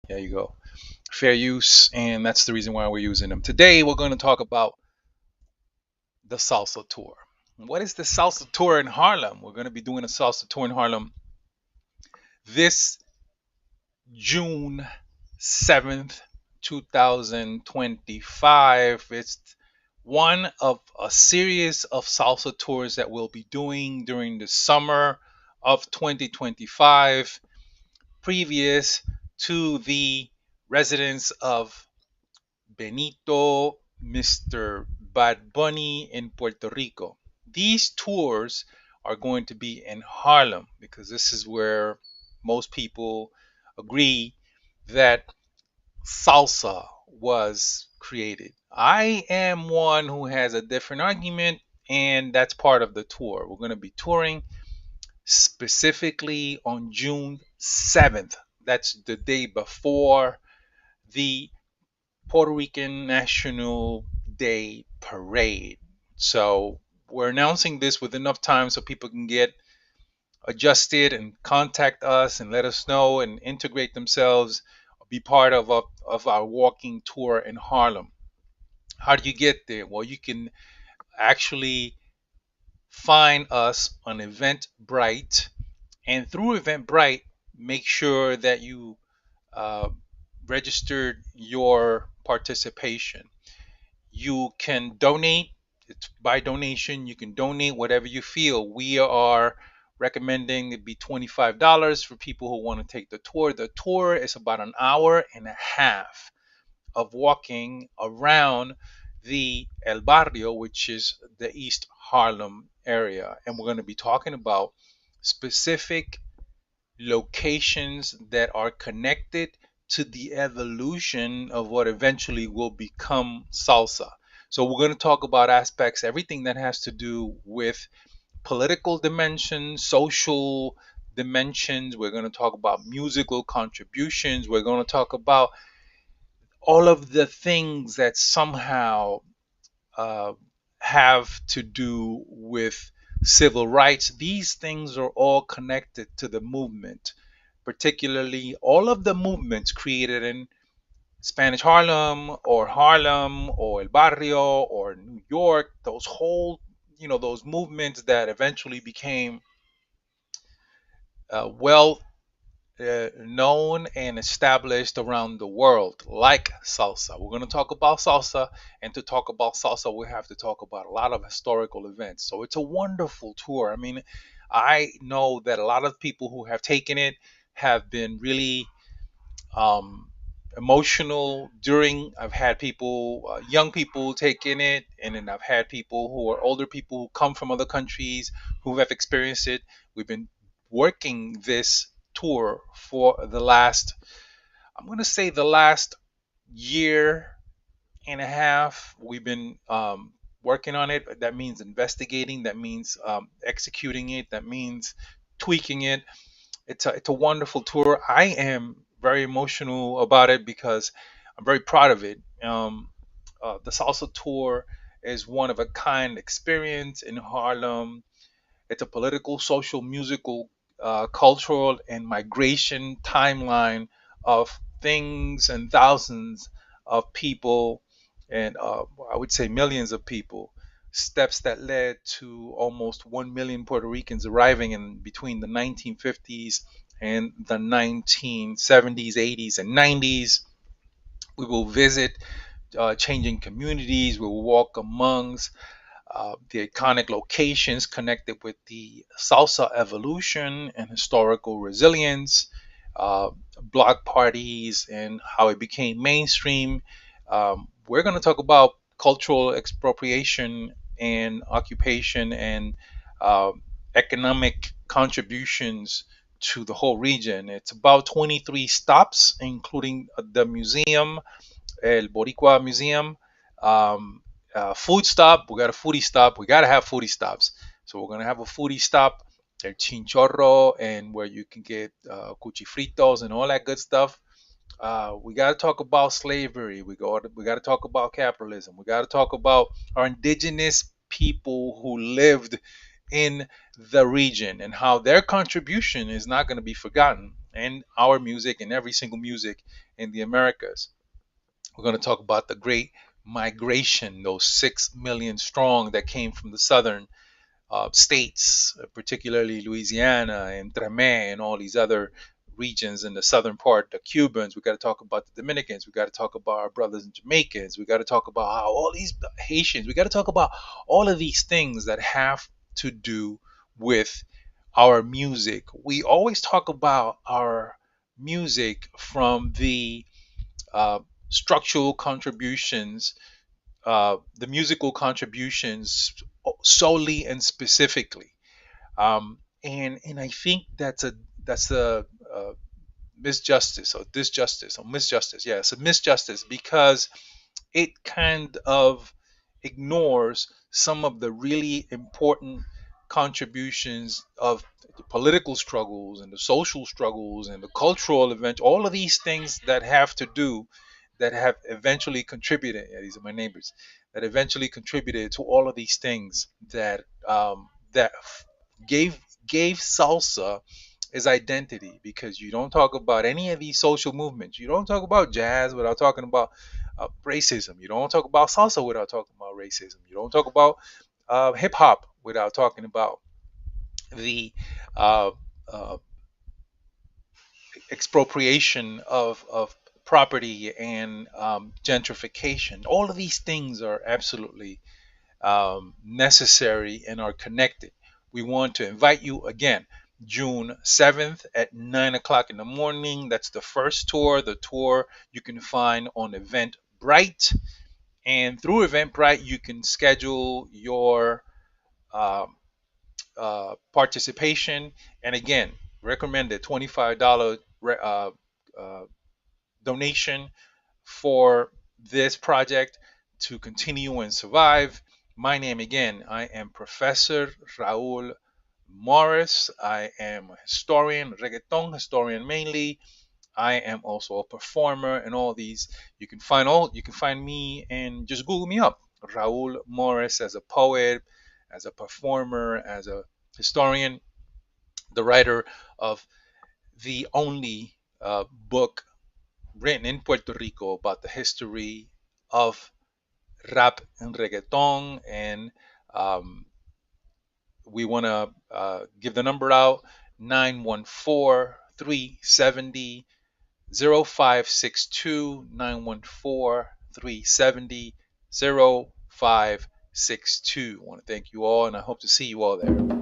There you go. Fair use, and that's the reason why we're using them. Today, we're going to talk about the Salsa Tour. What is the Salsa Tour in Harlem? We're going to be doing a Salsa Tour in Harlem this June 7th, 2025. It's one of a series of salsa tours that we'll be doing during the summer of 2025, previous to the residence of Benito, Mr. Bad Bunny in Puerto Rico. These tours are going to be in Harlem because this is where most people agree that salsa was created. I am one who has a different argument, and that's part of the tour. We're going to be touring specifically on June 7th. That's the day before the Puerto Rican National Day Parade. So we're announcing this with enough time so people can get adjusted and contact us and let us know and integrate themselves, be part of our walking tour in Harlem. How do you get there? Well, you can actually find us on Eventbrite, and through Eventbrite, make sure that you uh, registered your participation. You can donate. It's by donation. You can donate whatever you feel. We are recommending it be $25 for people who want to take the tour. The tour is about an hour and a half of walking around the El Barrio, which is the East Harlem area. And we're going to be talking about specific locations that are connected to the evolution of what eventually will become salsa. So we're going to talk about aspects, everything that has to do with political dimensions, social dimensions. We're going to talk about musical contributions. We're going to talk about all of the things that somehow uh, have to do with civil rights. These things are all connected to the movement, particularly all of the movements created in Spanish Harlem or El Barrio or New York, those whole, those movements that eventually became well known and established around the world, like salsa. We're going to talk about salsa, and to talk about salsa, we have to talk about a lot of historical events. So it's a wonderful tour. I mean, I know that a lot of people who have taken it have been really um, emotional during. I've had people, young people taking it, and then I've had people who are older people who come from other countries who have experienced it. We've been working this tour for the last, I'm going to say, the last year and a half. We've been working on it. That means investigating, that means executing it, that means tweaking it. It's a wonderful tour. I am very emotional about it because I'm very proud of it. The salsa tour is one of a kind experience in Harlem. It's a political, social, musical, cultural, and migration timeline of things and thousands of people, and I would say millions of people. Steps that led to almost 1 million Puerto Ricans arriving in between the 1950s and the 1970s, 80s, and 90s. We will visit changing communities. We will walk amongst the iconic locations connected with the salsa evolution and historical resilience, block parties, and how it became mainstream. We're going to talk about cultural expropriation and occupation and uh, economic contributions to the whole region. It's about 23 stops, including the museum, El Boricua Museum. Um, Food stop. We got a foodie stop. We got to have foodie stops. So we're gonna have a foodie stop at Chinchorro, and where you can get cuchifritos and all that good stuff. We got to talk about slavery. We got to talk about capitalism. We got to talk about our indigenous people who lived in the region and how their contribution is not going to be forgotten. and our music and every single music in the Americas. We're going to talk about the great migration, those 6 million strong that came from the southern states, particularly Louisiana and Treme and all these other regions in the southern part, the Cubans. We got to talk about the Dominicans. We got to talk about our brothers and Jamaicans. We got to talk about how all these Haitians. We got to talk about all of these things that have to do with our music. We always talk about our music from the uh, structural contributions, the musical contributions solely and specifically. And I think that's a misjustice or disjustice or misjustice. Yeah, it's a misjustice because it kind of ignores some of the really important contributions of the political struggles and the social struggles and the cultural events, all of these things that have to do, that have eventually contributed, yeah, these are my neighbors, that eventually contributed to all of these things that gave gave salsa its identity. Because you don't talk about any of these social movements, you don't talk about jazz without talking about racism. You don't talk about salsa without talking about racism. You don't talk about hip hop without talking about the uh, uh, expropriation of property and gentrification. All of these things are absolutely necessary and are connected. We want to invite you again, June 7th at 9 o'clock in the morning. That's the first tour. The tour you can find on Eventbrite. And through Eventbrite, you can schedule your um, participation. And again, recommended $25 uh, donation for this project to continue and survive. My name again, I am Professor Raul Morris. I am a historian, reggaeton historian mainly. I am also a performer and all these. You can find me and just Google me up. Raul Morris as a poet, as a performer, as a historian, the writer of the only book written in Puerto Rico about the history of rap and reggaeton. And um, we want to give the number out: 914 370 0562, 914 370 0562. I want to thank you all, and I hope to see you all there.